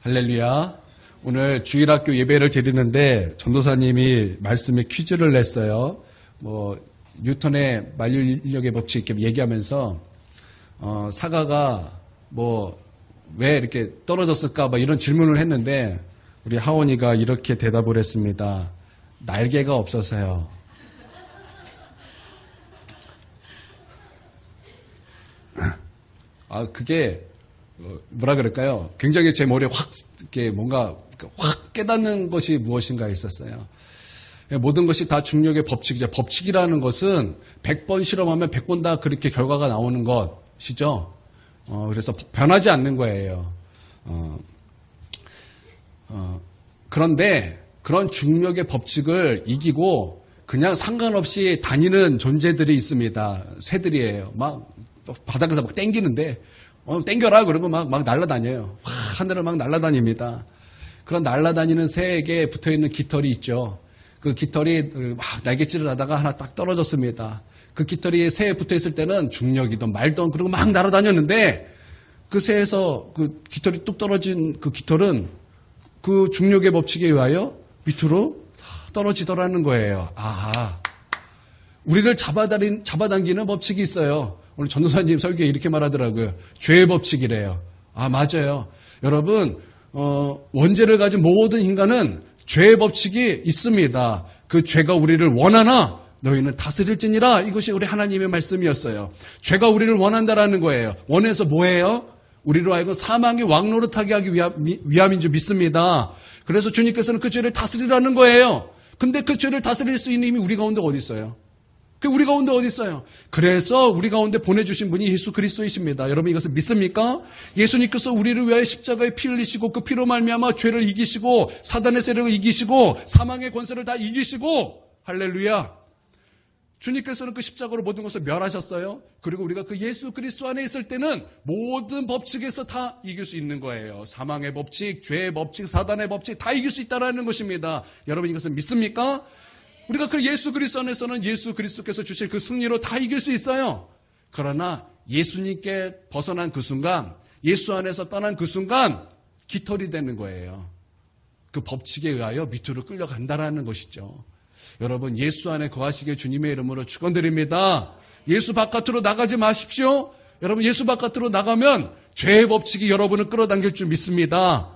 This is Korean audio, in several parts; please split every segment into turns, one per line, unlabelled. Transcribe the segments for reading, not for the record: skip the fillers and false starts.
할렐루야. 오늘 주일학교 예배를 드리는데 전도사님이 말씀에 퀴즈를 냈어요. 뉴턴의 만유인력의 법칙 이렇게 얘기하면서 사과가 왜 이렇게 떨어졌을까 이런 질문을 했는데 우리 하원이가 이렇게 대답을 했습니다. 날개가 없어서요. 그게 뭐라 그럴까요? 굉장히 제 머리에 이렇게 뭔가 확 깨닫는 것이 무엇인가 있었어요. 모든 것이 다 중력의 법칙이죠. 법칙이라는 것은 100번 실험하면 100번 다 그렇게 결과가 나오는 것이죠. 그래서 변하지 않는 거예요. 그런데 그런 중력의 법칙을 이기고 그냥 상관없이 다니는 존재들이 있습니다. 새들이에요. 바닥에서 땡기는데 땡겨라 그러고 막 날아다녀요. 하늘을 막 날아다닙니다. 그런 날아다니는 새에게 붙어있는 깃털이 있죠. 그 깃털이 막 날갯질을 하다가 하나 딱 떨어졌습니다. 그 깃털이 새에 붙어있을 때는 중력이든 말든 그러고 막 날아다녔는데 그 새에서 그 깃털이 뚝 떨어진 그 깃털은 그 중력의 법칙에 의하여 밑으로 떨어지더라는 거예요. 우리를 잡아당기는 법칙이 있어요. 오늘 전도사님 설교에 이렇게 말하더라고요. 죄의 법칙이래요. 맞아요. 여러분, 원죄를 가진 모든 인간은 죄의 법칙이 있습니다. 그 죄가 우리를 원하나 너희는 다스릴지니라. 이것이 우리 하나님의 말씀이었어요. 죄가 우리를 원한다라는 거예요. 원해서 뭐예요? 우리로 하여금 사망의 왕노릇하게 하기 위함인 줄 믿습니다. 그래서 주님께서는 그 죄를 다스리라는 거예요. 근데 그 죄를 다스릴 수 있는 힘이 우리 가운데 어디 있어요? 우리 가운데 어디 있어요? 그래서 우리 가운데 보내주신 분이 예수 그리스도이십니다. 여러분 이것을 믿습니까? 예수님께서 우리를 위하여 십자가에 피 흘리시고 그 피로 말미암아 죄를 이기시고 사단의 세력을 이기시고 사망의 권세를 다 이기시고 할렐루야. 주님께서는 그 십자가로 모든 것을 멸하셨어요. 그리고 우리가 그 예수 그리스도 안에 있을 때는 모든 법칙에서 다 이길 수 있는 거예요. 사망의 법칙, 죄의 법칙, 사단의 법칙 다 이길 수 있다는 것입니다. 여러분 이것을 믿습니까? 우리가 그 예수 그리스도 안에서는 예수 그리스도께서 주실 그 승리로 다 이길 수 있어요. 그러나 예수님께 벗어난 그 순간, 예수 안에서 떠난 그 순간 깃털이 되는 거예요. 그 법칙에 의하여 밑으로 끌려간다라는 것이죠. 여러분 예수 안에 거하시게 주님의 이름으로 축원드립니다. 예수 바깥으로 나가지 마십시오. 여러분 예수 바깥으로 나가면 죄의 법칙이 여러분을 끌어당길 줄 믿습니다.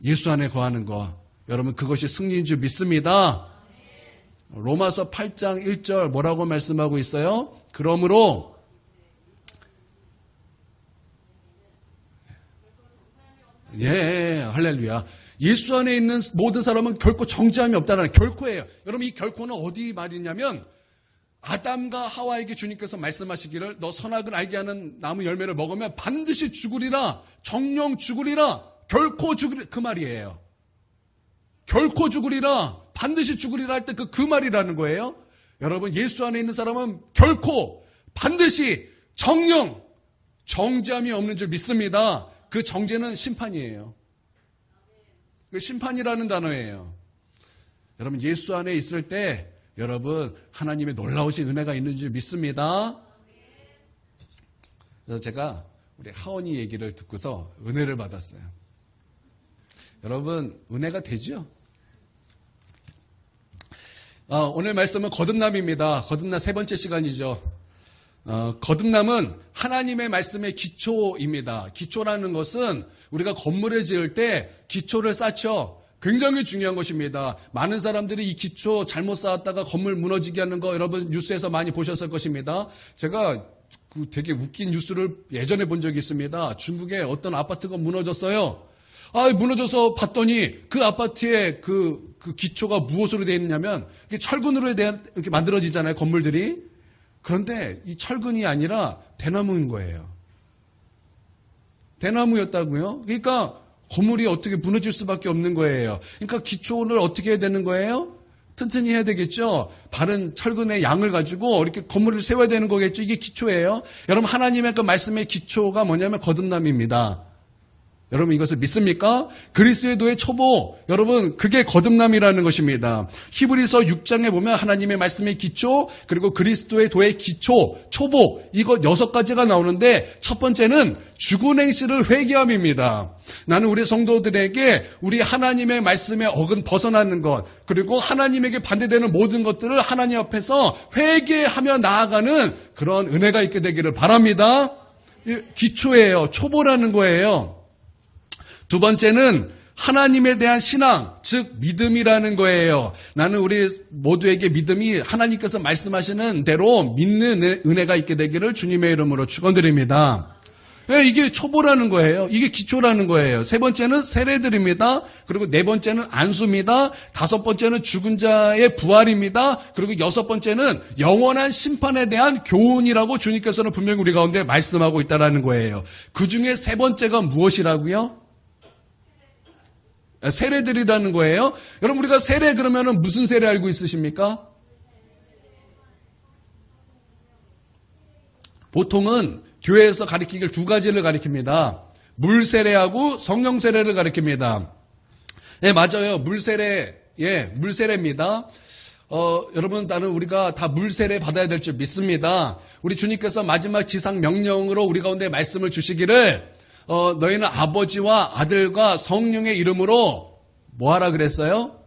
예수 안에 거하는 것, 여러분 그것이 승리인 줄 믿습니다. 로마서 8장 1절 뭐라고 말씀하고 있어요? 그러므로 할렐루야. 예수 안에 있는 모든 사람은 결코 정죄함이 없다는 결코예요. 여러분 이 결코는 어디 말이냐면 아담과 하와에게 주님께서 말씀하시기를 너 선악을 알게 하는 나무 열매를 먹으면 반드시 죽으리라. 정령 죽으리라. 결코 죽으리라. 그 말이에요. 결코 죽으리라. 반드시 죽으리라 할 때 그 말이라는 거예요. 여러분 예수 안에 있는 사람은 결코 반드시 정령 정죄함이 없는 줄 믿습니다. 그 정죄는 심판이에요. 그 심판이라는 단어예요. 여러분 예수 안에 있을 때 여러분 하나님의 놀라우신 은혜가 있는 줄 믿습니다. 그래서 제가 우리 하원이 얘기를 듣고서 은혜를 받았어요. 여러분 은혜가 되죠? 오늘 말씀은 거듭남입니다. 거듭남 세 번째 시간이죠. 거듭남은 하나님의 말씀의 기초입니다. 기초라는 것은 우리가 건물을 지을 때 기초를 쌓죠. 굉장히 중요한 것입니다. 많은 사람들이 이 기초 잘못 쌓았다가 건물 무너지게 하는 거 여러분 뉴스에서 많이 보셨을 것입니다. 제가 되게 웃긴 뉴스를 예전에 본 적이 있습니다. 중국에 어떤 아파트가 무너졌어요. 무너져서 봤더니 그 아파트의 그 기초가 무엇으로 되어 있냐면 철근으로 이렇게 만들어지잖아요, 건물들이. 그런데 이 철근이 아니라 대나무인 거예요. 대나무였다고요? 그러니까 건물이 어떻게 무너질 수밖에 없는 거예요. 그러니까 기초를 어떻게 해야 되는 거예요? 튼튼히 해야 되겠죠. 바른 철근의 양을 가지고 이렇게 건물을 세워야 되는 거겠죠. 이게 기초예요. 여러분 하나님의 그 말씀의 기초가 뭐냐면 거듭남입니다. 여러분 이것을 믿습니까? 그리스도의 도의 초보, 여러분 그게 거듭남이라는 것입니다. 히브리서 6장에 보면 하나님의 말씀의 기초, 그리고 그리스도의 도의 기초, 초보, 이거 6가지가 나오는데 첫 번째는 죽은 행실을 회개함입니다. 나는 우리 성도들에게 우리 하나님의 말씀에 어긋 벗어나는 것, 그리고 하나님에게 반대되는 모든 것들을 하나님 앞에서 회개하며 나아가는 그런 은혜가 있게 되기를 바랍니다. 기초예요. 초보라는 거예요. 두 번째는 하나님에 대한 신앙, 즉 믿음이라는 거예요. 나는 우리 모두에게 믿음이 하나님께서 말씀하시는 대로 믿는 은혜가 있게 되기를 주님의 이름으로 축원드립니다. 이게 초보라는 거예요. 이게 기초라는 거예요. 세 번째는 세례들입니다. 그리고 네 번째는 안수입니다. 다섯 번째는 죽은 자의 부활입니다. 그리고 여섯 번째는 영원한 심판에 대한 교훈이라고 주님께서는 분명히 우리 가운데 말씀하고 있다는 거예요. 그 중에 세 번째가 무엇이라고요? 세례들이라는 거예요. 여러분 우리가 세례 그러면은 무슨 세례 알고 있으십니까? 보통은 교회에서 가리키길 두 가지를 가리킵니다. 물 세례하고 성령 세례를 가리킵니다. 네, 맞아요. 물 세례, 물 세례입니다. 여러분 나는 우리가 다 물 세례 받아야 될 줄 믿습니다. 우리 주님께서 마지막 지상 명령으로 우리 가운데 말씀을 주시기를 너희는 아버지와 아들과 성령의 이름으로 뭐하라 그랬어요?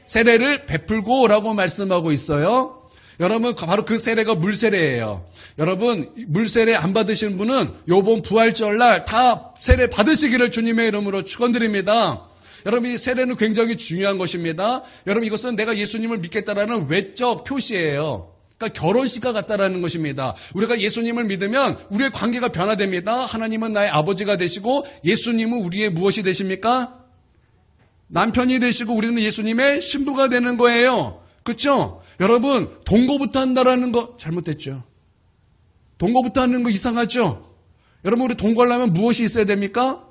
세례를 베풀고 라고 말씀하고 있어요. 여러분 바로 그 세례가 물세례예요. 여러분 물세례 안 받으신 분은 요번 부활절날 다 세례 받으시기를 주님의 이름으로 축원드립니다. 여러분 이 세례는 굉장히 중요한 것입니다. 여러분 이것은 내가 예수님을 믿겠다라는 외적 표시예요. 그러니까 결혼식과 같다라는 것입니다. 우리가 예수님을 믿으면 우리의 관계가 변화됩니다. 하나님은 나의 아버지가 되시고 예수님은 우리의 무엇이 되십니까? 남편이 되시고 우리는 예수님의 신부가 되는 거예요. 그렇죠? 여러분 동거부터 한다라는 거 잘못됐죠. 동거부터 하는 거 이상하죠? 여러분 우리 동거하려면 무엇이 있어야 됩니까?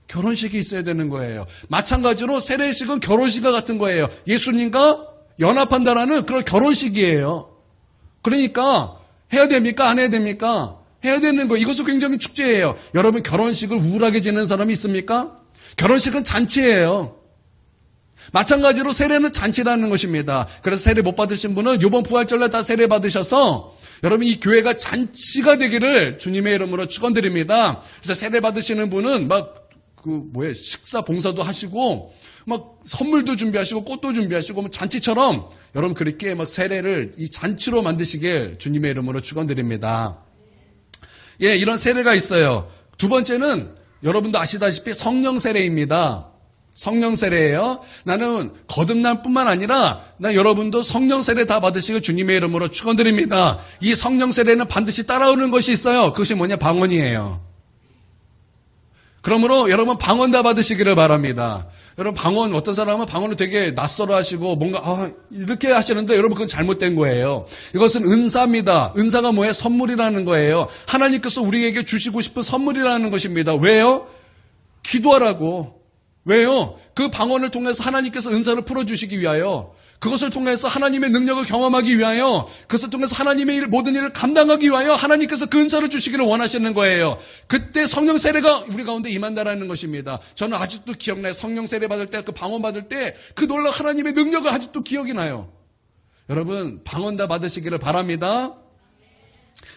결혼식이 있어야 되는 거예요. 마찬가지로 세례식은 결혼식과 같은 거예요. 예수님과 연합한다라는 그런 결혼식이에요. 그러니까 해야 됩니까? 안 해야 됩니까? 해야 되는 거. 이것은 굉장히 축제예요. 여러분 결혼식을 우울하게 지내는 사람이 있습니까? 결혼식은 잔치예요. 마찬가지로 세례는 잔치라는 것입니다. 그래서 세례 못 받으신 분은 이번 부활절날 다 세례 받으셔서 여러분 이 교회가 잔치가 되기를 주님의 이름으로 축원드립니다. 그래서 세례 받으시는 분은 식사 봉사도 하시고 선물도 준비하시고 꽃도 준비하시고 잔치처럼 여러분 그렇게 세례를 이 잔치로 만드시길 주님의 이름으로 축원드립니다. 이런 세례가 있어요. 두 번째는 여러분도 아시다시피 성령 세례입니다. 성령 세례예요. 나는 거듭남뿐만 아니라 여러분도 성령 세례 다 받으시길 주님의 이름으로 축원드립니다. 이 성령 세례는 반드시 따라오는 것이 있어요. 그것이 뭐냐? 방언이에요. 그러므로 여러분 방언 다 받으시기를 바랍니다. 여러분 방언 어떤 사람은 방언을 되게 낯설어 하시고 뭔가 이렇게 하시는데 여러분 그건 잘못된 거예요. 이것은 은사입니다. 은사가 뭐예요? 선물이라는 거예요. 하나님께서 우리에게 주시고 싶은 선물이라는 것입니다. 왜요? 기도하라고. 왜요? 그 방언을 통해서 하나님께서 은사를 풀어주시기 위하여, 그것을 통해서 하나님의 능력을 경험하기 위하여, 그것을 통해서 하나님의 모든 일을 감당하기 위하여 하나님께서 그 은사를 주시기를 원하시는 거예요. 그때 성령 세례가 우리 가운데 임한다라는 것입니다. 저는 아직도 기억나요. 성령 세례 받을 때, 그 방언 받을 때 그 놀라운 하나님의 능력을 아직도 기억이 나요. 여러분 방언 다 받으시기를 바랍니다.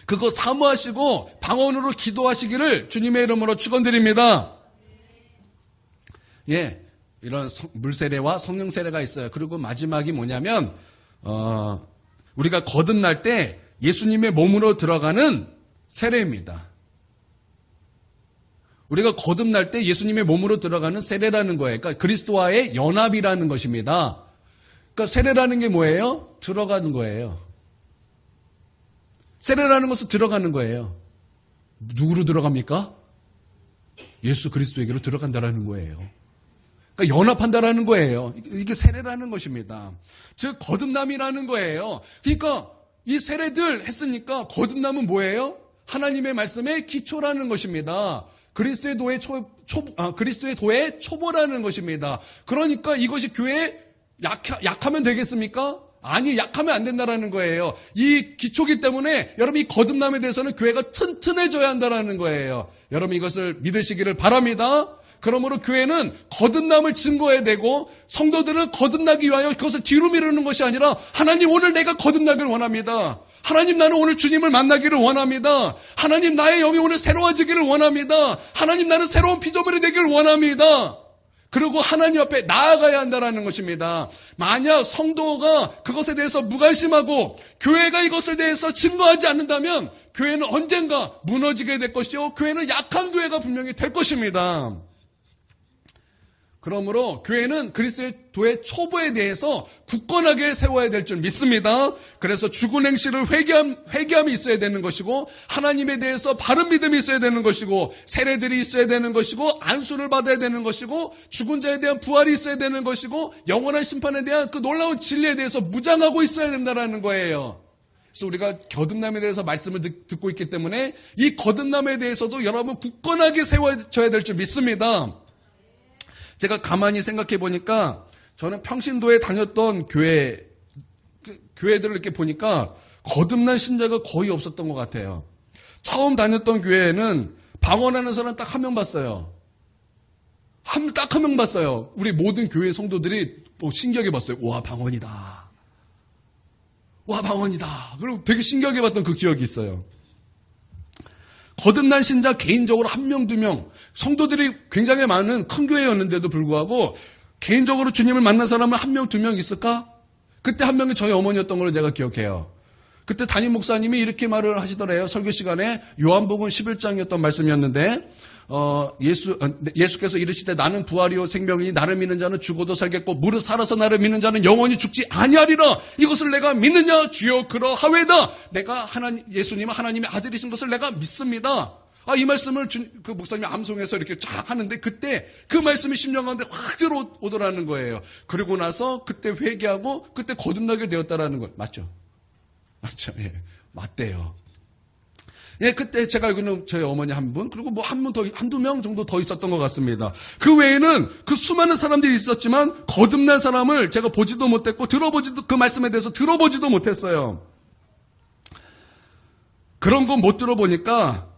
그거 사모하시고 방언으로 기도하시기를 주님의 이름으로 축원드립니다. 이런 물세례와 성령 세례가 있어요. 그리고 마지막이 뭐냐면 우리가 거듭날 때 예수님의 몸으로 들어가는 세례입니다. 우리가 거듭날 때 예수님의 몸으로 들어가는 세례라는 거예요. 그러니까 그리스도와의 연합이라는 것입니다. 그러니까 세례라는 게 뭐예요? 들어가는 거예요. 세례라는 것은 들어가는 거예요. 누구로 들어갑니까? 예수 그리스도에게로 들어간다라는 거예요. 그러니까 연합한다라는 거예요. 이게 세례라는 것입니다. 즉 거듭남이라는 거예요. 그러니까 이 세례들 했으니까 거듭남은 뭐예요? 하나님의 말씀의 기초라는 것입니다. 그리스도의 도의 그리스도의 도의 초보라는 것입니다. 그러니까 이것이 교회에 약하면 되겠습니까? 아니, 약하면 안 된다라는 거예요. 이 기초기 때문에 여러분 이 거듭남에 대해서는 교회가 튼튼해져야 한다라는 거예요. 여러분 이것을 믿으시기를 바랍니다. 그러므로 교회는 거듭남을 증거해야 되고 성도들은 거듭나기 위하여 그것을 뒤로 미루는 것이 아니라 하나님 오늘 내가 거듭나기를 원합니다. 하나님 나는 오늘 주님을 만나기를 원합니다. 하나님 나의 영이 오늘 새로워지기를 원합니다. 하나님 나는 새로운 피조물이 되기를 원합니다. 그리고 하나님 앞에 나아가야 한다는 것입니다. 만약 성도가 그것에 대해서 무관심하고 교회가 이것에 대해서 증거하지 않는다면 교회는 언젠가 무너지게 될 것이요. 교회는 약한 교회가 분명히 될 것입니다. 그러므로 교회는 그리스도의 초보에 대해서 굳건하게 세워야 될 줄 믿습니다. 그래서 죽은 행실을 회개함이 있어야 되는 것이고 하나님에 대해서 바른 믿음이 있어야 되는 것이고 세례들이 있어야 되는 것이고 안수를 받아야 되는 것이고 죽은 자에 대한 부활이 있어야 되는 것이고 영원한 심판에 대한 그 놀라운 진리에 대해서 무장하고 있어야 된다는 거예요. 그래서 우리가 거듭남에 대해서 말씀을 듣고 있기 때문에 이 거듭남에 대해서도 여러분 굳건하게 세워져야 될 줄 믿습니다. 제가 가만히 생각해 보니까 저는 평신도에 다녔던 교회들을 이렇게 보니까 거듭난 신자가 거의 없었던 것 같아요. 처음 다녔던 교회에는 방언하는 사람 딱 한 명 봤어요. 딱 한 명 봤어요. 우리 모든 교회 성도들이 신기하게 봤어요. 와, 방언이다. 와, 방언이다. 그리고 되게 신기하게 봤던 그 기억이 있어요. 거듭난 신자 개인적으로 한 명, 두 명, 성도들이 굉장히 많은 큰 교회였는데도 불구하고 개인적으로 주님을 만난 사람은 한 명, 두 명 있을까? 그때 한 명이 저희 어머니였던 걸로 제가 기억해요. 그때 담임 목사님이 이렇게 말을 하시더래요. 설교 시간에 요한복음 11장이었던 말씀이었는데 예수께서 이르시되 나는 부활이요 생명이니 나를 믿는 자는 죽어도 살겠고 무릇 살아서 나를 믿는 자는 영원히 죽지 아니하리라. 이것을 내가 믿느냐? 주여 그러하외다. 내가 예수님은 하나님의 아들이신 것을 내가 믿습니다. 이 말씀을 그 목사님이 암송해서 이렇게 쫙 하는데 그때 그 말씀이 심령 가운데 확 들어오더라는 거예요. 그리고 나서 그때 회개하고 그때 거듭나게 되었다라는 거 맞죠? 맞죠? 예, 맞대요. 예, 그때 제가 알기로는 저희 어머니 한 분, 그리고 뭐 한 분 더, 한두 명 정도 더 있었던 것 같습니다. 그 외에는 그 수많은 사람들이 있었지만 거듭난 사람을 제가 보지도 못했고 그 말씀에 대해서 들어보지도 못했어요. 그런 거 못 들어보니까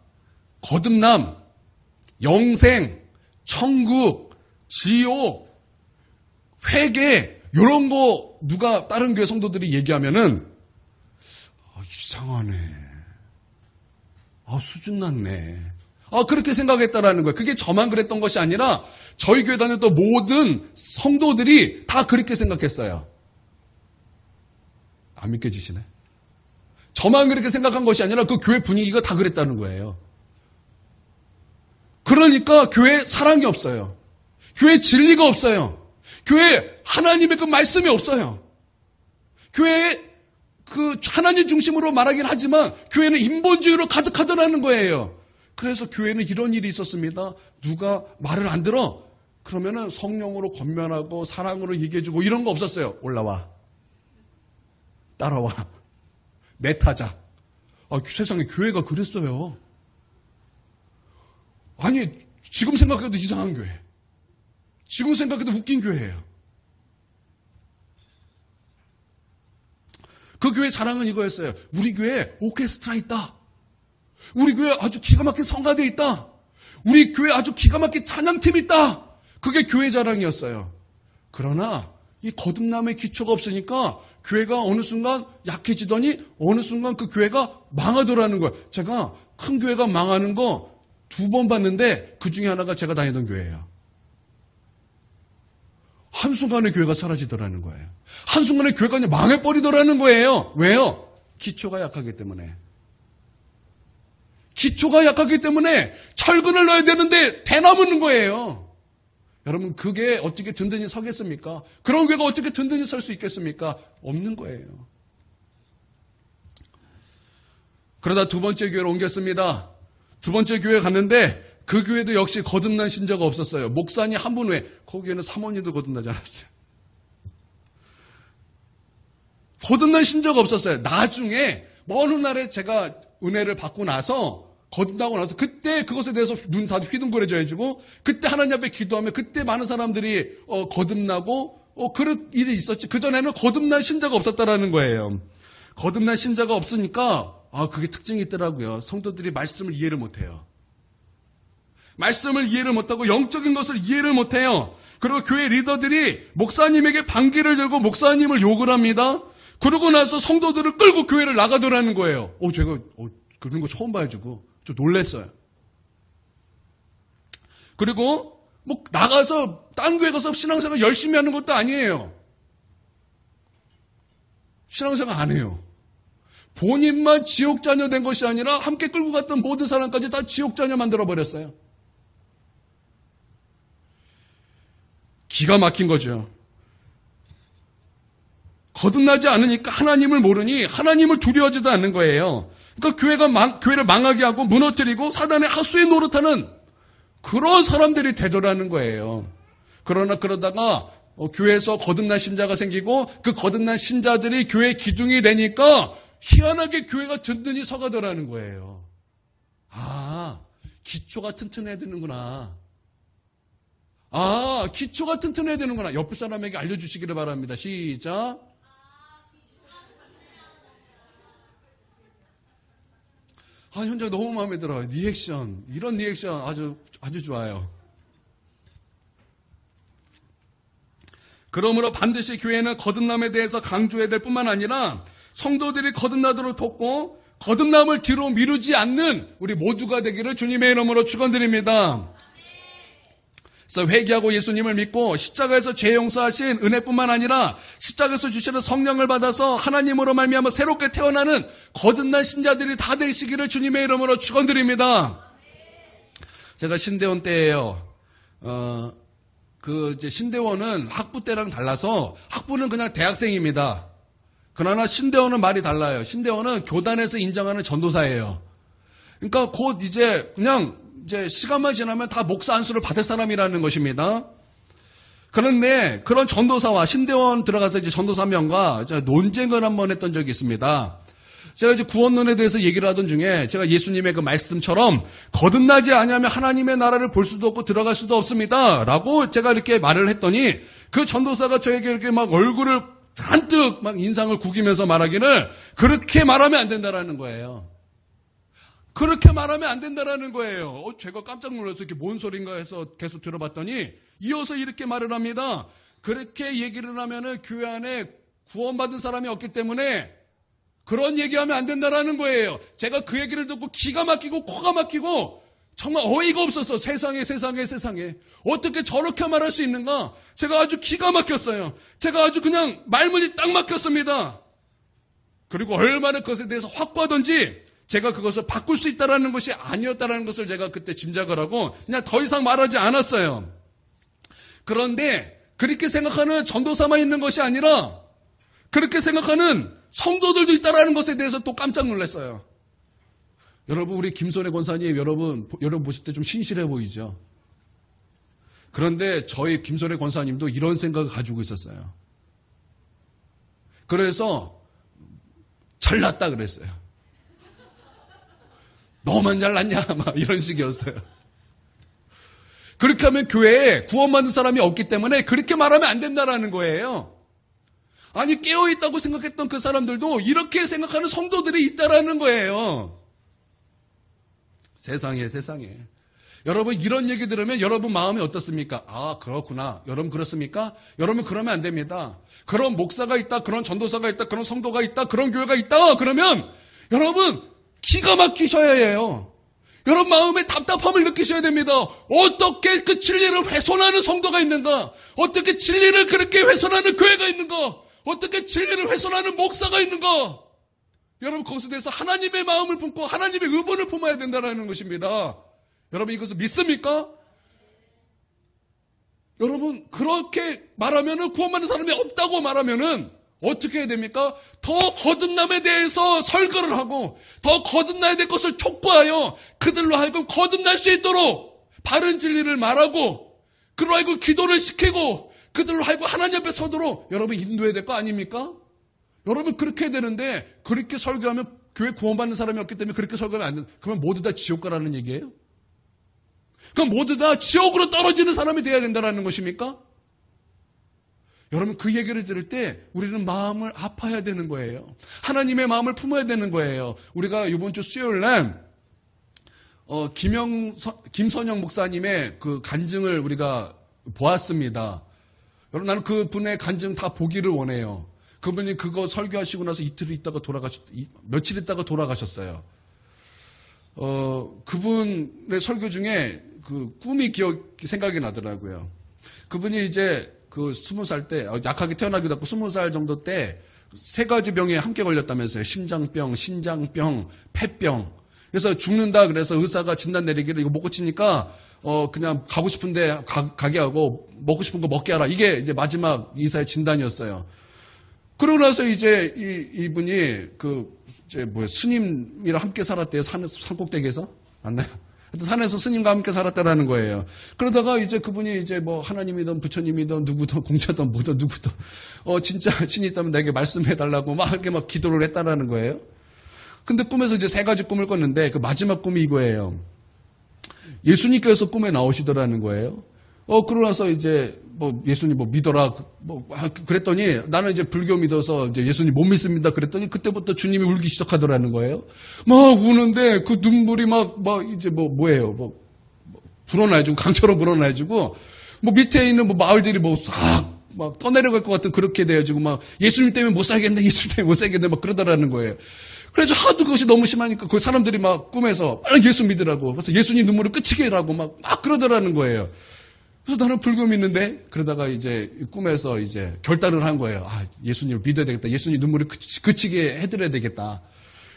거듭남, 영생, 천국, 지옥, 회개, 이런 거 누가 다른 교회 성도들이 얘기하면은 이상하네. 수준 낮네. 그렇게 생각했다라는 거예요. 그게 저만 그랬던 것이 아니라 저희 교회 다녔던 모든 성도들이 다 그렇게 생각했어요. 안 믿겨지시네? 저만 그렇게 생각한 것이 아니라 그 교회 분위기가 다 그랬다는 거예요. 그러니까 교회에 사랑이 없어요. 교회에 진리가 없어요. 교회에 하나님의 그 말씀이 없어요. 교회에 그 하나님 중심으로 말하긴 하지만 교회는 인본주의로 가득하더라는 거예요. 그래서 교회는 이런 일이 있었습니다. 누가 말을 안 들어? 그러면은 성령으로 권면하고 사랑으로 얘기해주고 이런 거 없었어요. 올라와. 따라와. 내 타자. 세상에 교회가 그랬어요. 아니, 지금 생각해도 이상한 교회. 지금 생각해도 웃긴 교회예요. 그 교회 자랑은 이거였어요. 우리 교회에 오케스트라 있다. 우리 교회에 아주 기가 막힌 성가대 있다. 우리 교회에 아주 기가 막힌 찬양팀 있다. 그게 교회 자랑이었어요. 그러나 이 거듭남의 기초가 없으니까 교회가 어느 순간 약해지더니 어느 순간 그 교회가 망하더라는 거예요. 제가 큰 교회가 망하는 거 2번 봤는데 그 중에 하나가 제가 다니던 교회예요. 한순간에 교회가 사라지더라는 거예요. 한순간에 교회가 그냥 망해버리더라는 거예요. 왜요? 기초가 약하기 때문에. 기초가 약하기 때문에 철근을 넣어야 되는데 대나무는 거예요. 여러분 그게 어떻게 든든히 서겠습니까? 그런 교회가 어떻게 든든히 설 수 있겠습니까? 없는 거예요. 그러다 2번째 교회로 옮겼습니다. 2번째 교회 갔는데 그 교회도 역시 거듭난 신자가 없었어요. 목사님 한 분 외에 거기에는 사모님도 거듭나지 않았어요. 거듭난 신자가 없었어요. 나중에 어느 날에 제가 은혜를 받고 나서 거듭나고 나서 그때 그것에 대해서 눈 다 휘둥그레져가지고 그때 하나님 앞에 기도하면 그때 많은 사람들이 거듭나고 그런 일이 있었지. 그전에는 거듭난 신자가 없었다라는 거예요. 거듭난 신자가 없으니까 그게 특징이 있더라고요. 성도들이 말씀을 이해를 못해요. 말씀을 이해를 못하고 영적인 것을 이해를 못해요. 그리고 교회 리더들이 목사님에게 반기를 들고 목사님을 욕을 합니다. 그러고 나서 성도들을 끌고 교회를 나가더라는 거예요. 제가 그런 거 처음 봐가지고 좀 놀랐어요. 그리고 나가서 딴 교회 가서 신앙생활 열심히 하는 것도 아니에요. 신앙생활 안 해요. 본인만 지옥 자녀 된 것이 아니라 함께 끌고 갔던 모든 사람까지 다 지옥 자녀 만들어버렸어요. 기가 막힌 거죠. 거듭나지 않으니까 하나님을 모르니 하나님을 두려워하지도 않는 거예요. 그러니까 교회를 망하게 하고 무너뜨리고 사단의 하수에 노릇하는 그런 사람들이 되더라는 거예요. 그러다가 교회에서 거듭난 신자가 생기고 그 거듭난 신자들이 교회 기둥이 되니까 희한하게 교회가 든든히 서가더라는 거예요. 기초가 튼튼해야 되는구나. 기초가 튼튼해야 되는구나. 옆에 사람에게 알려주시기를 바랍니다. 시작. 현장 너무 마음에 들어요. 리액션. 이런 리액션 아주 좋아요. 그러므로 반드시 교회는 거듭남에 대해서 강조해야 될 뿐만 아니라 성도들이 거듭나도록 돕고 거듭남을 뒤로 미루지 않는 우리 모두가 되기를 주님의 이름으로 축원드립니다. 그래서 회개하고 예수님을 믿고 십자가에서 죄 용서하신 은혜뿐만 아니라 십자가에서 주시는 성령을 받아서 하나님으로 말미암아 새롭게 태어나는 거듭난 신자들이 다 되시기를 주님의 이름으로 축원드립니다. 제가 신대원 때예요. 이제 신대원은 학부 때랑 달라서 학부는 그냥 대학생입니다. 그러나 신대원은 말이 달라요. 신대원은 교단에서 인정하는 전도사예요. 그러니까 곧 이제 시간만 지나면 다 목사 안수를 받을 사람이라는 것입니다. 그런데 그런 전도사와 신대원 들어가서 이제 전도사 한 명과 논쟁을 한번 했던 적이 있습니다. 제가 이제 구원론에 대해서 얘기를 하던 중에 제가 예수님의 그 말씀처럼 거듭나지 않으면 하나님의 나라를 볼 수도 없고 들어갈 수도 없습니다. 라고 제가 이렇게 말을 했더니 그 전도사가 저에게 이렇게 막 얼굴을 잔뜩 막 인상을 구기면서 말하기를 그렇게 말하면 안 된다라는 거예요. 그렇게 말하면 안 된다라는 거예요. 제가 깜짝 놀라서 이렇게 뭔 소린가 해서 계속 들어봤더니 이어서 이렇게 말을 합니다. 그렇게 얘기를 하면은 교회 안에 구원받은 사람이 없기 때문에 그런 얘기하면 안 된다라는 거예요. 제가 그 얘기를 듣고 기가 막히고 코가 막히고 정말 어이가 없었어. 세상에. 어떻게 저렇게 말할 수 있는가? 제가 아주 기가 막혔어요. 제가 아주 그냥 말문이 딱 막혔습니다. 그리고 얼마나 그것에 대해서 확고하던지 제가 그것을 바꿀 수 있다라는 것이 아니었다라는 것을 제가 그때 짐작을 하고 그냥 더 이상 말하지 않았어요. 그런데 그렇게 생각하는 전도사만 있는 것이 아니라 그렇게 생각하는 성도들도 있다라는 것에 대해서 또 깜짝 놀랐어요. 여러분, 우리 김선혜 권사님 여러분 보실 때 좀 신실해 보이죠? 그런데 저희 김선혜 권사님도 이런 생각을 가지고 있었어요. 그래서 잘났다 그랬어요. 너만 잘났냐? 막 이런 식이었어요. 그렇게 하면 교회에 구원받는 사람이 없기 때문에 그렇게 말하면 안 된다라는 거예요. 아니, 깨어있다고 생각했던 그 사람들도 이렇게 생각하는 성도들이 있다라는 거예요. 세상에. 여러분, 이런 얘기 들으면 여러분 마음이 어떻습니까? 그렇구나. 여러분 그렇습니까? 여러분 그러면 안 됩니다. 그런 목사가 있다, 그런 전도사가 있다, 그런 성도가 있다, 그런 교회가 있다. 그러면 여러분 기가 막히셔야 해요. 여러분 마음에 답답함을 느끼셔야 됩니다. 어떻게 그 진리를 훼손하는 성도가 있는가? 어떻게 진리를 그렇게 훼손하는 교회가 있는가? 어떻게 진리를 훼손하는 목사가 있는가? 여러분 거기서 대해서 하나님의 마음을 품고 하나님의 의본을 품어야 된다는 것입니다. 여러분 이것을 믿습니까? 여러분 그렇게 말하면은 구원받는 사람이 없다고 말하면은 어떻게 해야 됩니까? 더 거듭남에 대해서 설교를 하고 더 거듭나야 될 것을 촉구하여 그들로 하여금 거듭날 수 있도록 바른 진리를 말하고 그들로 하여금 기도를 시키고 그들로 하여금 하나님 앞에 서도록 여러분 인도해야 될 거 아닙니까? 여러분 그렇게 해야 되는데 그렇게 설교하면 교회 구원받는 사람이 없기 때문에 그렇게 설교하면 안 된다. 그러면 모두 다 지옥 가라는 얘기예요? 그럼 모두 다 지옥으로 떨어지는 사람이 돼야 된다는 것입니까? 여러분 그 얘기를 들을 때 우리는 마음을 아파야 되는 거예요. 하나님의 마음을 품어야 되는 거예요. 우리가 이번 주 수요일 날 김선영 목사님의 그 간증을 우리가 보았습니다. 여러분, 나는 그분의 간증 다 보기를 원해요. 그분이 그거 설교하시고 나서 며칠 있다가 돌아가셨어요. 그분의 설교 중에 그 꿈이 생각이 나더라고요. 그분이 이제 그 20살 때, 약하게 태어나기도 하고 20살 정도 때 3가지 병에 함께 걸렸다면서요. 심장병, 신장병, 폐병. 그래서 죽는다 그래서 의사가 진단 내리기를 이거 못 고치니까 그냥 가고 싶은데 가게 하고 먹고 싶은 거 먹게 하라. 이게 이제 마지막 의사의 진단이었어요. 그러고 나서 이제 이분이 스님이랑 함께 살았대요. 산꼭대기에서. 맞나요? 산에서 스님과 함께 살았다라는 거예요. 그러다가 이제 그분이 이제 뭐 하나님이든 부처님이든 누구든 공자든 뭐든 누구든 진짜 신이 있다면 내게 말씀해달라고 막 이렇게 막 기도를 했다라는 거예요. 근데 꿈에서 이제 3가지 꿈을 꿨는데 그 마지막 꿈이 이거예요. 예수님께서 꿈에 나오시더라는 거예요. 그러고 나서 이제 뭐 예수님 뭐 믿어라 그랬더니 나는 이제 불교 믿어서 이제 예수님 못 믿습니다. 그랬더니 그때부터 주님이 울기 시작하더라는 거예요. 막 우는데 그 눈물이 막 이제 뭐예요? 불어나가지고 강처럼 불어나가지고 뭐 밑에 있는 뭐 마을들이 막 떠내려갈 것 같은 그렇게 돼가지고 막 예수님 때문에 못 살겠네, 예수님 때문에 못 살겠네 막 그러더라는 거예요. 그래서 하도 그것이 너무 심하니까 그 사람들이 막 꿈에서 빨리 예수 믿으라고 그래서 예수님 눈물을 그치게 해라고 막 그러더라는 거예요. 그래서 나는 불교 믿는데 그러다가 이제 꿈에서 이제 결단을 한 거예요. 예수님을 믿어야 되겠다. 예수님 눈물을 그치게 해드려야 되겠다.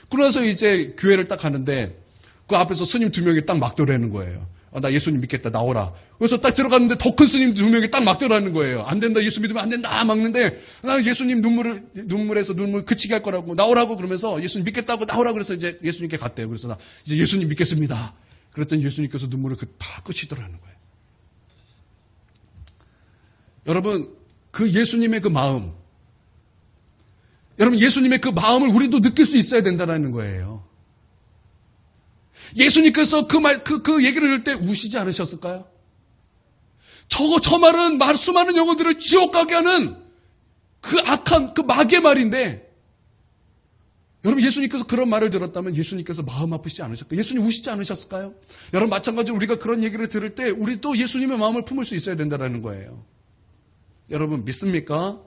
그러면서 이제 교회를 딱 가는데 그 앞에서 스님 2명이 딱 막더라는 거예요. 나 예수님 믿겠다. 나오라. 그래서 딱 들어갔는데 더 큰 스님 2명이 딱 막더라는 거예요. 안 된다. 예수 믿으면 안 된다. 막는데 나는 예수님 눈물에서 눈물 그치게 할 거라고 나오라고 그러면서 예수님 믿겠다고 나오라고 그래서 이제 예수님께 갔대요. 그래서 나 이제 예수님 믿겠습니다. 그랬더니 예수님께서 눈물을 다 끄시더라는 거예요. 여러분, 그 예수님의 그 마음, 여러분 예수님의 그 마음을 우리도 느낄 수 있어야 된다는 거예요. 예수님께서 그 얘기를 들을 때 우시지 않으셨을까요? 저 말은 수많은 영혼들을 지옥 가게 하는 그 악한 그 마귀의 말인데, 여러분 예수님께서 그런 말을 들었다면 예수님께서 마음 아프시지 않으셨을까요? 예수님 우시지 않으셨을까요? 여러분 마찬가지로 우리가 그런 얘기를 들을 때 우리 또 예수님의 마음을 품을 수 있어야 된다는 거예요. 여러분 믿습니까?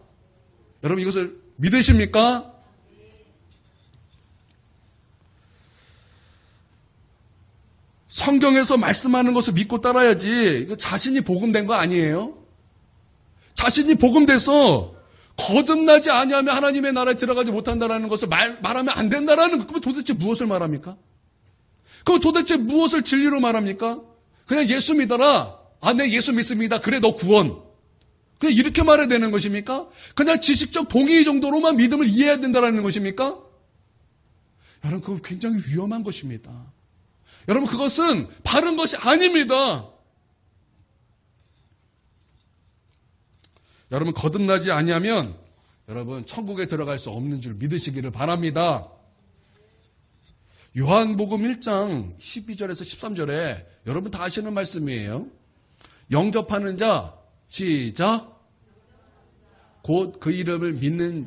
여러분 이것을 믿으십니까? 성경에서 말씀하는 것을 믿고 따라야지 이거 자신이 복음된 거 아니에요? 자신이 복음돼서 거듭나지 아니하면 하나님의 나라에 들어가지 못한다는 것을 말하면 안 된다라는 거. 그럼 도대체 무엇을 말합니까? 그럼 도대체 무엇을 진리로 말합니까? 그냥 예수 믿어라. 네 예수 믿습니다. 그래 너 구원. 그냥 이렇게 말해야 되는 것입니까? 그냥 지식적 동의 정도로만 믿음을 이해해야 된다는 것입니까? 여러분 그건 굉장히 위험한 것입니다. 여러분 그것은 바른 것이 아닙니다. 여러분 거듭나지 아니하면 여러분 천국에 들어갈 수 없는 줄 믿으시기를 바랍니다. 요한복음 1장 12절에서 13절에 여러분 다 아시는 말씀이에요. 영접하는 자 시작. 곧 그 이름을 믿는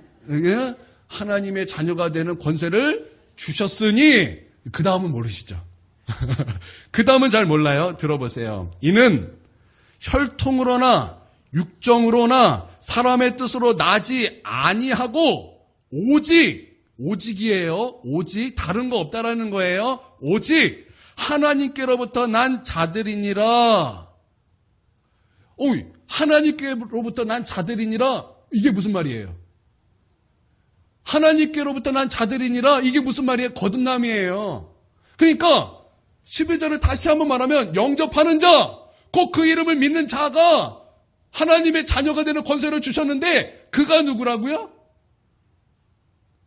하나님의 자녀가 되는 권세를 주셨으니 그 다음은 모르시죠? 그 다음은 잘 몰라요. 들어보세요. 이는 혈통으로나 육정으로나 사람의 뜻으로 나지 아니하고 오직이에요. 오직 다른 거 없다라는 거예요. 오직 하나님께로부터 난 자들이니라. 하나님께로부터 난 자들이니라. 이게 무슨 말이에요? 하나님께로부터 난 자들이니라. 이게 무슨 말이에요? 거듭남이에요. 그러니까 12절을 다시 한번 말하면 영접하는 자, 곧 그 이름을 믿는 자가 하나님의 자녀가 되는 권세를 주셨는데 그가 누구라고요?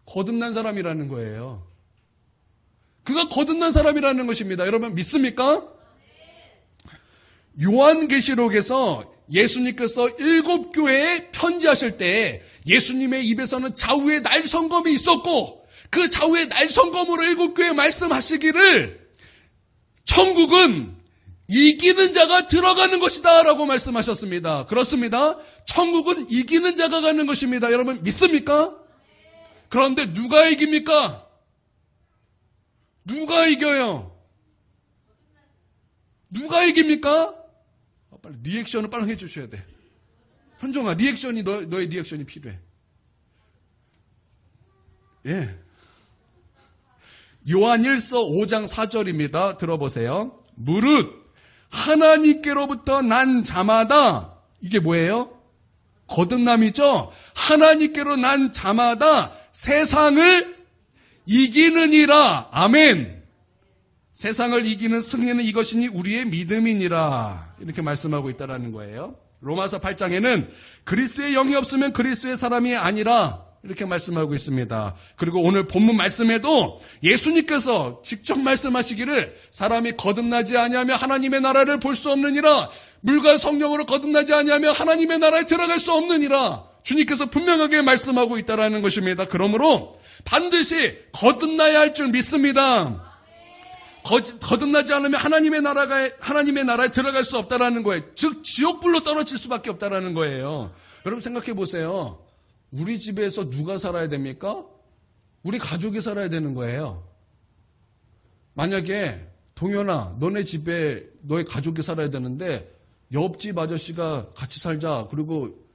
거듭난 사람이라는 거예요. 그가 거듭난 사람이라는 것입니다. 여러분 믿습니까? 요한계시록에서 예수님께서 7교회에 편지하실 때 예수님의 입에서는 좌우의 날성검이 있었고 그 좌우의 날성검으로 7교회에 말씀하시기를 천국은 이기는 자가 들어가는 것이다 라고 말씀하셨습니다. 그렇습니다. 천국은 이기는 자가 가는 것입니다. 여러분 믿습니까? 그런데 누가 이깁니까? 누가 이겨요? 누가 이깁니까? 빨리 리액션을 빨리 해주셔야 돼. 현종아, 리액션이 너의 리액션이 필요해. 예. 요한일서 5장 4절입니다. 들어보세요. 무릇 하나님께로부터 난 자마다, 이게 뭐예요? 거듭남이죠? 하나님께로 난 자마다 세상을 이기느니라. 아멘. 세상을 이기는 승리는 이것이니 우리의 믿음이니라. 이렇게 말씀하고 있다라는 거예요. 로마서 8장에는 그리스도의 영이 없으면 그리스도의 사람이 아니라 이렇게 말씀하고 있습니다. 그리고 오늘 본문 말씀에도 예수님께서 직접 말씀하시기를 사람이 거듭나지 아니하며 하나님의 나라를 볼 수 없느니라. 물과 성령으로 거듭나지 아니하며 하나님의 나라에 들어갈 수 없느니라. 주님께서 분명하게 말씀하고 있다라는 것입니다. 그러므로 반드시 거듭나야 할 줄 믿습니다. 거듭나지 않으면 하나님의 나라에 들어갈 수 없다라는 거예요. 즉 지옥불로 떨어질 수밖에 없다라는 거예요. 여러분 생각해 보세요. 우리 집에서 누가 살아야 됩니까? 우리 가족이 살아야 되는 거예요. 만약에 동현아, 너네 집에 너의 가족이 살아야 되는데 옆집 아저씨가 같이 살자, 그리고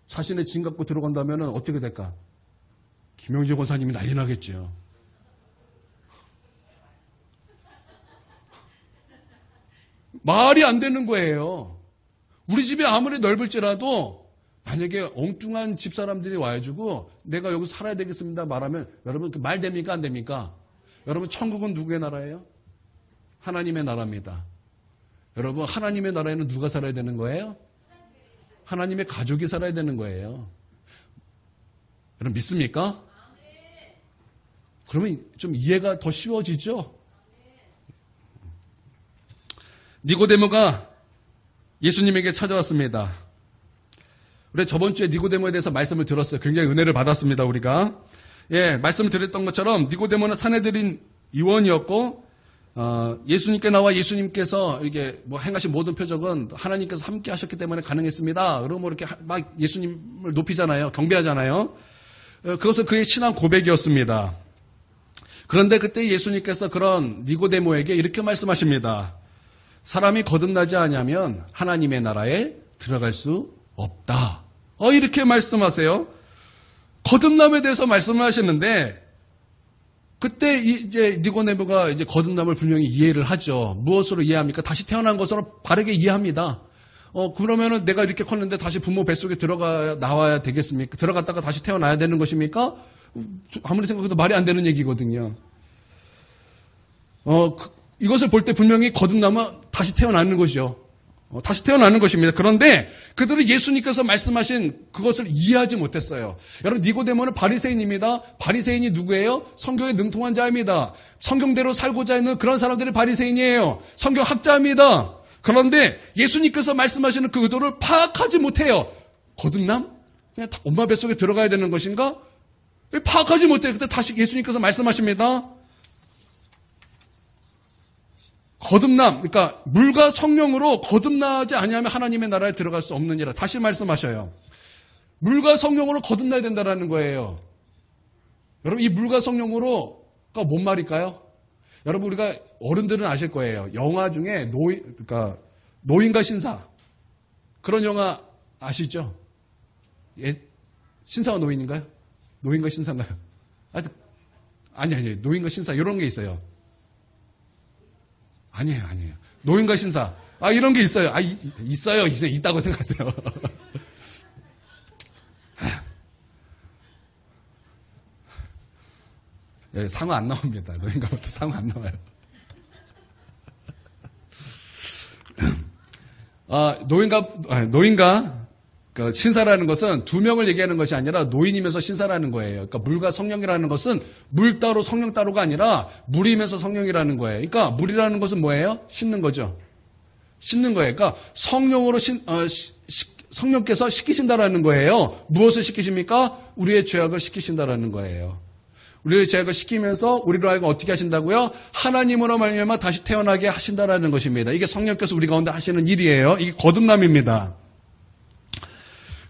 자신의 짐 갖고 들어간다면 어떻게 될까? 김영재 권사님이 난리 나겠죠. 말이 안 되는 거예요. 우리 집이 아무리 넓을지라도 만약에 엉뚱한 집사람들이 와가지고 내가 여기 살아야 되겠습니다 말하면 여러분 그 말 됩니까? 안 됩니까? 여러분 천국은 누구의 나라예요? 하나님의 나라입니다. 여러분 하나님의 나라에는 누가 살아야 되는 거예요? 하나님의 가족이 살아야 되는 거예요. 여러분 믿습니까? 그러면 좀 이해가 더 쉬워지죠? 니고데모가 예수님에게 찾아왔습니다. 우리 저번 주에 니고데모에 대해서 말씀을 들었어요. 굉장히 은혜를 받았습니다, 우리가. 예, 말씀을 드렸던 것처럼 니고데모는 산헤드린 의원이었고, 예수님께 나와 예수님께서 이렇게 뭐 행하신 모든 표적은 하나님께서 함께 하셨기 때문에 가능했습니다. 그러고 뭐 이렇게 막 예수님을 높이잖아요. 경배하잖아요. 그것은 그의 신앙 고백이었습니다. 그런데 그때 예수님께서 그런 니고데모에게 이렇게 말씀하십니다. 사람이 거듭나지 않으면 하나님의 나라에 들어갈 수 없다. 이렇게 말씀하세요. 거듭남에 대해서 말씀을 하셨는데, 그때 이제 니고데모가 이제 거듭남을 분명히 이해를 하죠. 무엇으로 이해합니까? 다시 태어난 것으로 바르게 이해합니다. 그러면은 내가 이렇게 컸는데 다시 부모 뱃속에 나와야 되겠습니까? 들어갔다가 다시 태어나야 되는 것입니까? 아무리 생각해도 말이 안 되는 얘기거든요. 이것을 볼 때 분명히 거듭남은 다시 태어나는 것이죠. 다시 태어나는 것입니다. 그런데 그들은 예수님께서 말씀하신 그것을 이해하지 못했어요. 여러분 니고데모는 바리새인입니다. 바리새인이 누구예요? 성경에 능통한 자입니다. 성경대로 살고자 하는 그런 사람들이 바리새인이에요. 성경 학자입니다. 그런데 예수님께서 말씀하시는 그 의도를 파악하지 못해요. 거듭남? 그냥 엄마 뱃속에 들어가야 되는 것인가? 파악하지 못해요. 그때 다시 예수님께서 말씀하십니다. 거듭남, 그러니까 물과 성령으로 거듭나지 아니하면 하나님의 나라에 들어갈 수 없느니라. 다시 말씀하셔요. 물과 성령으로 거듭나야 된다는 거예요. 여러분 이 물과 성령으로가 뭔 말일까요? 여러분 우리가 어른들은 아실 거예요. 영화 중에 그러니까 노인과 신사 그런 영화 아시죠? 예, 신사와 노인인가요? 노인과 신사인가요? 아니 노인과 신사 이런 게 있어요. 아니에요. 노인과 신사. 이런 게 있어요. 있어요. 이제 있다고 생각하세요. 예, 상어 안 나옵니다. 노인과부터 상어 안 나와요. 노인과 그 신사라는 것은 두 명을 얘기하는 것이 아니라 노인이면서 신사라는 거예요. 그러니까 물과 성령이라는 것은 물 따로 성령 따로가 아니라 물이면서 성령이라는 거예요. 그러니까 물이라는 것은 뭐예요? 씻는 거죠. 씻는 거예요. 그러니까 성령으로 성령께서 시키신다라는 거예요. 무엇을 시키십니까? 우리의 죄악을 시키신다라는 거예요. 우리의 죄악을 시키면서 우리로 하여금 어떻게 하신다고요? 하나님으로 말미암아 다시 태어나게 하신다라는 것입니다. 이게 성령께서 우리 가운데 하시는 일이에요. 이게 거듭남입니다.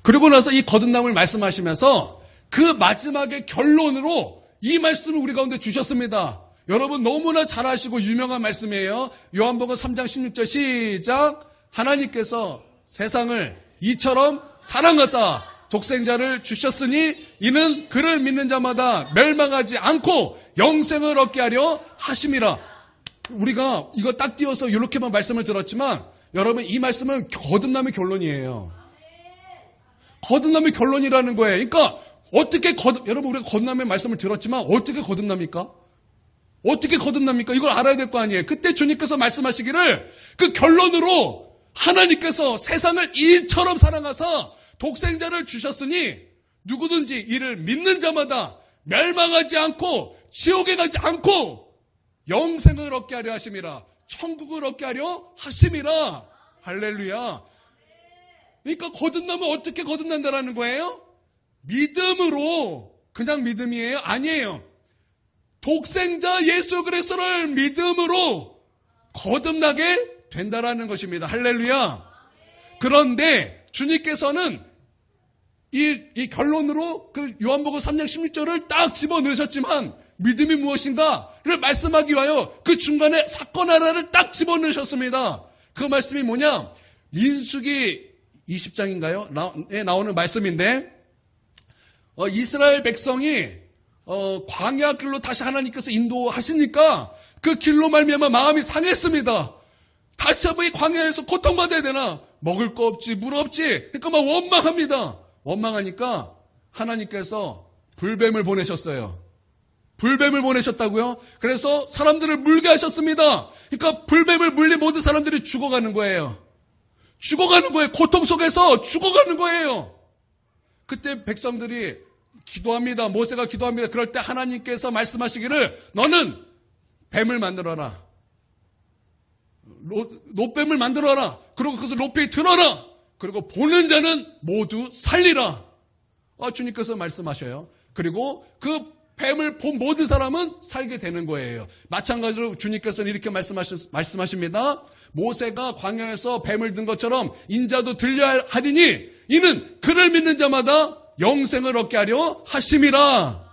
그리고 나서 이 거듭남을 말씀하시면서 그 마지막의 결론으로 이 말씀을 우리 가운데 주셨습니다. 여러분 너무나 잘 아시고 유명한 말씀이에요. 요한복음 3장 16절 시작. 하나님께서 세상을 이처럼 사랑하사 독생자를 주셨으니 이는 그를 믿는 자마다 멸망하지 않고 영생을 얻게 하려 하심이라. 우리가 이거 딱 띄워서 이렇게만 말씀을 들었지만 여러분 이 말씀은 거듭남의 결론이에요. 거듭남의 결론이라는 거예요. 그러니까 어떻게 여러분 우리가 거듭남의 말씀을 들었지만 어떻게 거듭납니까? 어떻게 거듭납니까? 이걸 알아야 될 거 아니에요. 그때 주님께서 말씀하시기를 그 결론으로 하나님께서 세상을 이처럼 사랑하사 독생자를 주셨으니 누구든지 이를 믿는 자마다 멸망하지 않고 지옥에 가지 않고 영생을 얻게 하려 하심이라. 천국을 얻게 하려 하심이라. 할렐루야. 그러니까 거듭나면 어떻게 거듭난다라는 거예요? 믿음으로. 그냥 믿음이에요? 아니에요. 독생자 예수 그리스도를 믿음으로 거듭나게 된다라는 것입니다. 할렐루야. 그런데 주님께서는 이 결론으로 그 요한복음 3장 16절을 딱 집어넣으셨지만 믿음이 무엇인가를 말씀하기 위하여 그 중간에 사건 하나를 딱 집어넣으셨습니다. 그 말씀이 뭐냐? 민수기 20장인가요? 나오는 말씀인데 이스라엘 백성이 광야 길로 다시 하나님께서 인도하시니까 그 길로 말미암아 마음이 상했습니다. 다시 한번 이 광야에서 고통받아야 되나? 먹을 거 없지, 물 없지. 그러니까 막 원망합니다. 원망하니까 하나님께서 불뱀을 보내셨어요. 불뱀을 보내셨다고요? 그래서 사람들을 물게 하셨습니다. 그러니까 불뱀을 물린 모든 사람들이 죽어가는 거예요. 죽어가는 거예요. 고통 속에서 죽어가는 거예요. 그때 백성들이 기도합니다. 모세가 기도합니다. 그럴 때 하나님께서 말씀하시기를 너는 뱀을 만들어라. 놋뱀을 만들어라. 그리고 그것을 높이 들어라. 그리고 보는 자는 모두 살리라. 주님께서 말씀하셔요. 그리고 그 뱀을 본 모든 사람은 살게 되는 거예요. 마찬가지로 주님께서는 이렇게 말씀하십니다. 모세가 광야에서 뱀을 든 것처럼 인자도 들려야 하리니 이는 그를 믿는 자마다 영생을 얻게 하려 하심이라.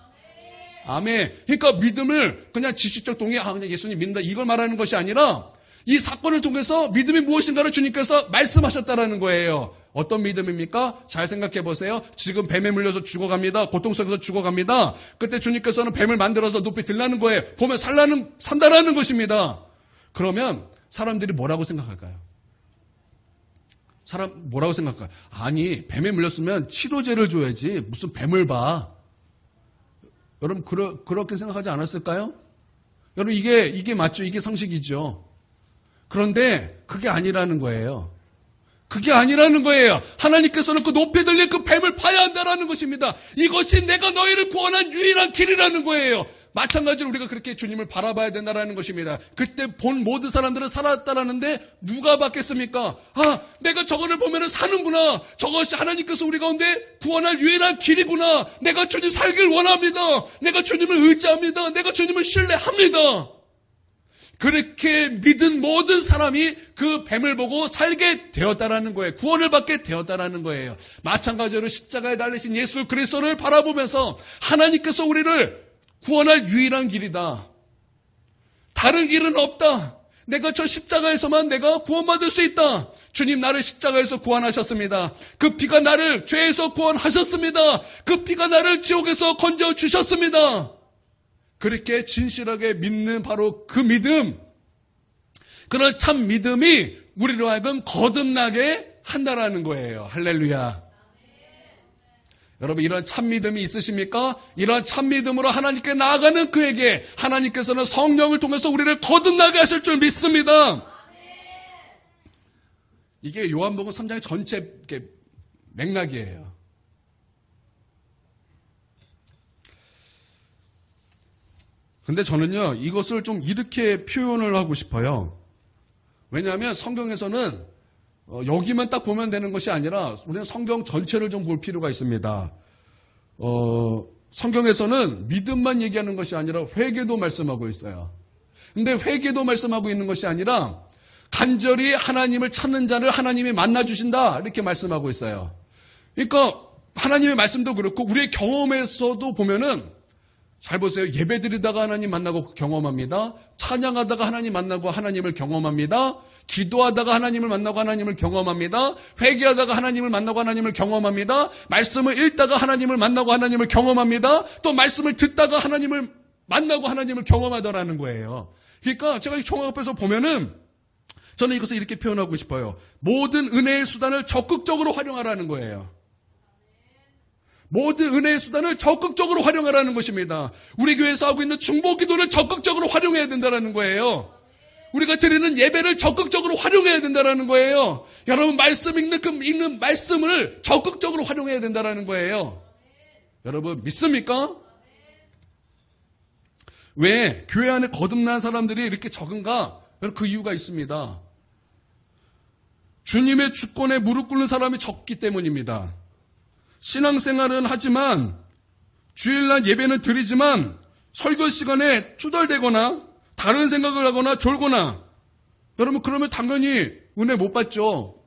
아멘. 그러니까 믿음을 그냥 지식적 동의, 그냥 예수님 믿는다 이걸 말하는 것이 아니라 이 사건을 통해서 믿음이 무엇인가를 주님께서 말씀하셨다라는 거예요. 어떤 믿음입니까? 잘 생각해 보세요. 지금 뱀에 물려서 죽어갑니다. 고통 속에서 죽어갑니다. 그때 주님께서는 뱀을 만들어서 높이 들라는 거예요. 보면 산다라는 것입니다. 그러면 사람들이 뭐라고 생각할까요? 뭐라고 생각할까요? 아니, 뱀에 물렸으면 치료제를 줘야지. 무슨 뱀을 봐. 여러분, 그렇게 생각하지 않았을까요? 여러분, 이게 맞죠? 이게 상식이죠. 그런데 그게 아니라는 거예요. 그게 아니라는 거예요. 하나님께서는 그 높이 들린 그 뱀을 봐야 한다라는 것입니다. 이것이 내가 너희를 구원한 유일한 길이라는 거예요. 마찬가지로 우리가 그렇게 주님을 바라봐야 된다라는 것입니다. 그때 본 모든 사람들은 살았다라는데 누가 받겠습니까? 내가 저거를 보면은 사는구나. 저것이 하나님께서 우리 가운데 구원할 유일한 길이구나. 내가 주님 살길 원합니다. 내가 주님을 의지합니다. 내가 주님을 신뢰합니다. 그렇게 믿은 모든 사람이 그 뱀을 보고 살게 되었다라는 거예요. 구원을 받게 되었다라는 거예요. 마찬가지로 십자가에 달리신 예수 그리스도를 바라보면서 하나님께서 우리를 구원할 유일한 길이다. 다른 길은 없다. 내가 저 십자가에서만 내가 구원받을 수 있다. 주님 나를 십자가에서 구원하셨습니다. 그 피가 나를 죄에서 구원하셨습니다. 그 피가 나를 지옥에서 건져주셨습니다. 그렇게 진실하게 믿는 바로 그 믿음, 그런 참 믿음이 우리로 하여금 거듭나게 한다라는 거예요. 할렐루야. 여러분 이런 참 믿음이 있으십니까? 이런 참 믿음으로 하나님께 나아가는 그에게 하나님께서는 성령을 통해서 우리를 거듭나게 하실 줄 믿습니다. 이게 요한복음 3장의 전체 맥락이에요. 근데 저는요, 이것을 좀 이렇게 표현을 하고 싶어요. 왜냐하면 성경에서는 여기만 딱 보면 되는 것이 아니라 우리는 성경 전체를 좀 볼 필요가 있습니다. 성경에서는 믿음만 얘기하는 것이 아니라 회개도 말씀하고 있어요. 근데 회개도 말씀하고 있는 것이 아니라 간절히 하나님을 찾는 자를 하나님이 만나주신다 이렇게 말씀하고 있어요. 그러니까 하나님의 말씀도 그렇고 우리의 경험에서도 보면은 잘 보세요. 예배드리다가 하나님 만나고 경험합니다. 찬양하다가 하나님 만나고 하나님을 경험합니다. 기도하다가 하나님을 만나고 하나님을 경험합니다. 회개하다가 하나님을 만나고 하나님을 경험합니다. 말씀을 읽다가 하나님을 만나고 하나님을 경험합니다. 또 말씀을 듣다가 하나님을 만나고 하나님을 경험하더라는 거예요. 그러니까 제가 이 종합해서 보면은 저는 이것을 이렇게 표현하고 싶어요. 모든 은혜의 수단을 적극적으로 활용하라는 거예요. 모든 은혜의 수단을 적극적으로 활용하라는 것입니다. 우리 교회에서 하고 있는 중보기도를 적극적으로 활용해야 된다는 거예요. 우리가 드리는 예배를 적극적으로 활용해야 된다는 거예요. 여러분 말씀 읽는 말씀을 적극적으로 활용해야 된다는 거예요. 여러분 믿습니까? 왜 교회 안에 거듭난 사람들이 이렇게 적은가? 그 이유가 있습니다. 주님의 주권에 무릎 꿇는 사람이 적기 때문입니다. 신앙생활은 하지만 주일날 예배는 드리지만 설교 시간에 투덜대거나 다른 생각을 하거나 졸거나 여러분 그러면 당연히 은혜 못 받죠.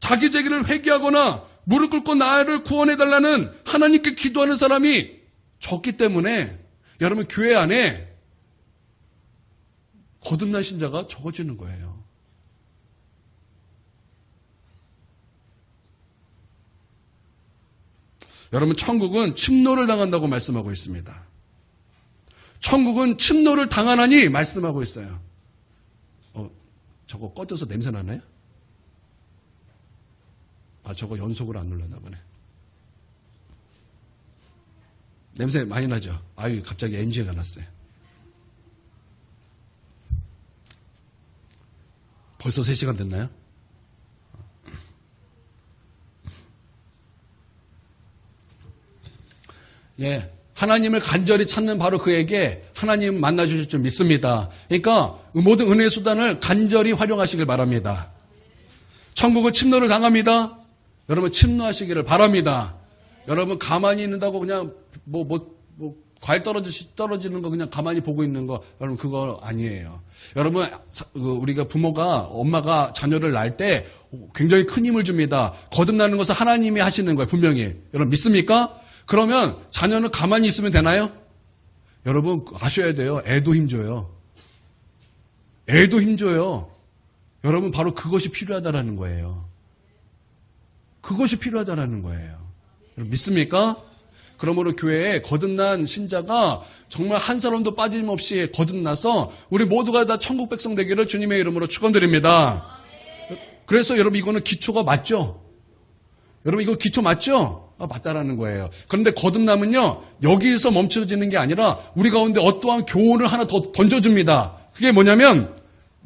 자기 죄를 회개하거나 무릎 꿇고 나를 구원해달라는 하나님께 기도하는 사람이 적기 때문에 여러분 교회 안에 거듭난 신자가 적어지는 거예요. 여러분 천국은 침노를 당한다고 말씀하고 있습니다. 천국은 침노를 당하나니 말씀하고 있어요. 저거 꺼져서 냄새 나나요? 저거 연속으로 안 눌렀나 보네. 냄새 많이 나죠? 갑자기 NG가 났어요. 벌써 3시간 됐나요? 예. 하나님을 간절히 찾는 바로 그에게 하나님 만나주실 줄 믿습니다. 그러니까 모든 은혜의 수단을 간절히 활용하시길 바랍니다. 천국은 침노를 당합니다. 여러분 침노하시기를 바랍니다. 여러분 가만히 있는다고 그냥 과일 떨어지는 거 그냥 가만히 보고 있는 거 여러분 그거 아니에요. 여러분 우리가 부모가 엄마가 자녀를 낳을 때 굉장히 큰 힘을 줍니다. 거듭나는 것은 하나님이 하시는 거예요. 분명히. 여러분 믿습니까? 그러면 자녀는 가만히 있으면 되나요? 여러분 아셔야 돼요. 애도 힘줘요. 애도 힘줘요. 여러분 바로 그것이 필요하다라는 거예요. 그것이 필요하다라는 거예요. 여러분, 믿습니까? 그러므로 교회에 거듭난 신자가 정말 한 사람도 빠짐없이 거듭나서 우리 모두가 다 천국 백성 되기를 주님의 이름으로 축원드립니다. 그래서 여러분 이거는 기초가 맞죠? 여러분 이거 기초 맞죠? 맞다라는 거예요. 그런데 거듭남은요, 여기에서 멈춰지는 게 아니라 우리 가운데 어떠한 교훈을 하나 더 던져줍니다. 그게 뭐냐면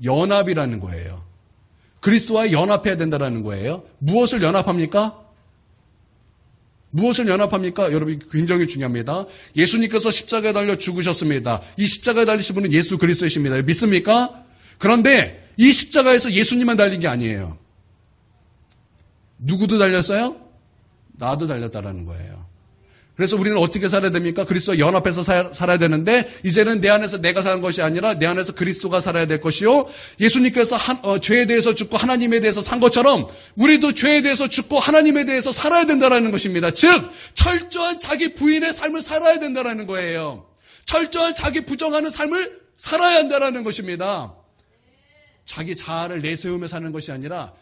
연합이라는 거예요. 그리스도와 연합해야 된다는 거예요. 무엇을 연합합니까? 무엇을 연합합니까? 여러분 굉장히 중요합니다. 예수님께서 십자가에 달려 죽으셨습니다. 이 십자가에 달리신 분은 예수 그리스도이십니다. 믿습니까? 그런데 이 십자가에서 예수님만 달린 게 아니에요. 누구도 달렸어요? 나도 달렸다라는 거예요. 그래서 우리는 어떻게 살아야 됩니까? 그리스도와 연합해서 살아야 되는데 이제는 내 안에서 내가 사는 것이 아니라 내 안에서 그리스도가 살아야 될 것이요. 예수님께서 죄에 대해서 죽고 하나님에 대해서 산 것처럼 우리도 죄에 대해서 죽고 하나님에 대해서 살아야 된다는 것입니다. 즉 철저한 자기 부인의 삶을 살아야 된다는 거예요. 철저한 자기 부정하는 삶을 살아야 한다는 것입니다. 자기 자아를 내세우며 사는 것이 아니라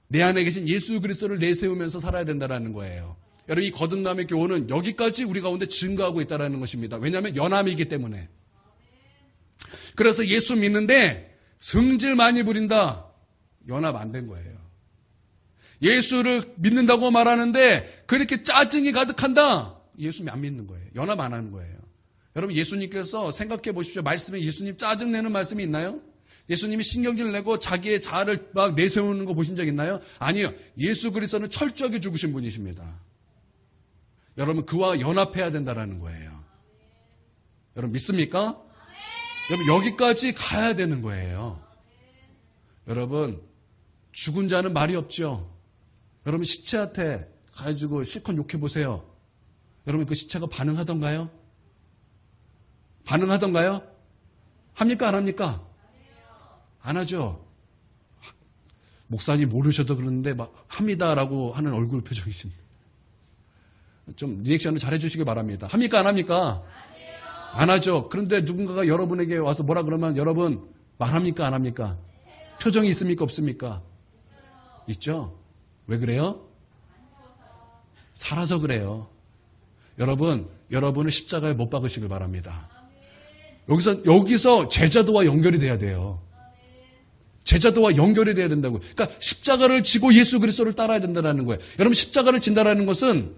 내 안에 계신 예수 그리스도를 내세우면서 살아야 된다는 거예요. 여러분 이 거듭남의 교훈은 여기까지 우리 가운데 증거하고 있다는 것입니다. 왜냐하면 연합이기 때문에. 그래서 예수 믿는데 성질 많이 부린다. 연합 안 된 거예요. 예수를 믿는다고 말하는데 그렇게 짜증이 가득한다. 예수님 안 믿는 거예요. 연합 안 하는 거예요. 여러분 예수님께서 생각해 보십시오. 말씀에 예수님 짜증내는 말씀이 있나요? 예수님이 신경질 내고 자기의 자아를 막 내세우는 거 보신 적 있나요? 아니요. 예수 그리스도는 철저하게 죽으신 분이십니다. 여러분 그와 연합해야 된다는 거예요. 여러분 믿습니까? 여러분 여기까지 가야 되는 거예요. 여러분 죽은 자는 말이 없죠. 여러분 시체한테 가지고 실컷 욕해 보세요. 여러분 그 시체가 반응하던가요? 반응하던가요? 합니까 안 합니까? 안 하죠. 목사님 모르셔도 그러는데 막 합니다라고 하는 얼굴 표정이십니다. 좀 리액션을 잘 해주시기 바랍니다. 합니까 안 합니까? 안 하죠. 그런데 누군가가 여러분에게 와서 뭐라 그러면 여러분 말합니까? 안 합니까? 표정이 있습니까? 없습니까? 있죠. 왜 그래요? 살아서 그래요. 여러분은 십자가에 못 박으시길 바랍니다. 여기서 제자도와 연결이 돼야 돼요. 제자도와 연결이 돼야 된다고. 그러니까 십자가를 지고 예수 그리스도를 따라야 된다는 거예요. 여러분 십자가를 진다라는 것은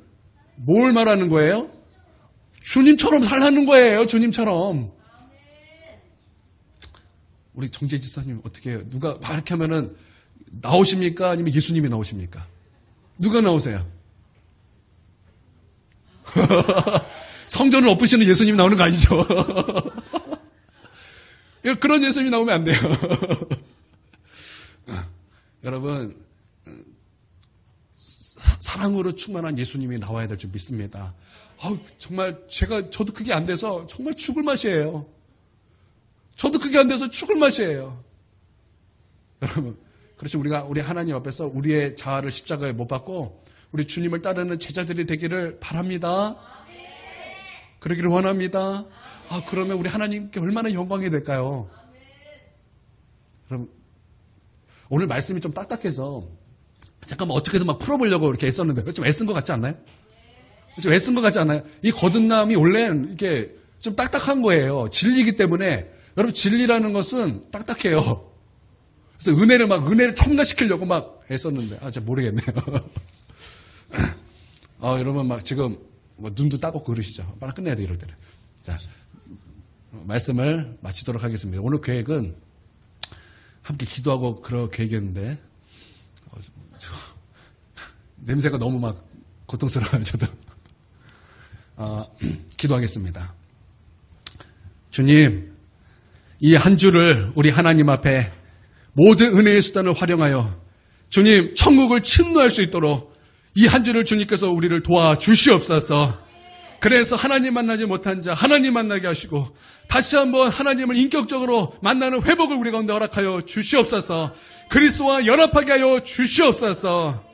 뭘 말하는 거예요? 주님처럼 살라는 거예요. 주님처럼. 우리 정재 지사님 어떻게 해요? 누가 이렇게 하면은 나오십니까? 아니면 예수님이 나오십니까? 누가 나오세요? 성전을 엎으시는 예수님이 나오는 거 아니죠? 그런 예수님이 나오면 안 돼요. 여러분, 사랑으로 충만한 예수님이 나와야 될 줄 믿습니다. 정말 저도 그게 안 돼서 정말 죽을 맛이에요. 저도 그게 안 돼서 죽을 맛이에요. 여러분, 그렇지 우리 하나님 앞에서 우리의 자아를 십자가에 못 박고 우리 주님을 따르는 제자들이 되기를 바랍니다. 그러기를 원합니다. 그러면 우리 하나님께 얼마나 영광이 될까요? 그럼 오늘 말씀이 좀 딱딱해서 잠깐만 어떻게든 막 풀어보려고 이렇게 애썼는데 좀 애쓴 것 같지 않나요? 좀 애쓴 것 같지 않나요? 이 거듭남이 원래는 이렇게 좀 딱딱한 거예요. 진리이기 때문에 여러분 진리라는 것은 딱딱해요. 그래서 은혜를 첨가시키려고 막 애썼는데 잘 모르겠네요. 여러분 막 지금 눈도 따고 그러시죠. 빨리 끝내야 돼 이럴 때는. 자, 말씀을 마치도록 하겠습니다. 오늘 계획은 함께 기도하고 그럴 계획이었는데 냄새가 너무 막 고통스러워요. 저도 기도하겠습니다. 주님, 이 한 주를 우리 하나님 앞에 모든 은혜의 수단을 활용하여 주님 천국을 침노할 수 있도록 이 한 주를 주님께서 우리를 도와주시옵소서. 그래서 하나님 만나지 못한 자 하나님 만나게 하시고 다시 한번 하나님을 인격적으로 만나는 회복을 우리 가운데 허락하여 주시옵소서. 그리스도와 연합하게 하여 주시옵소서.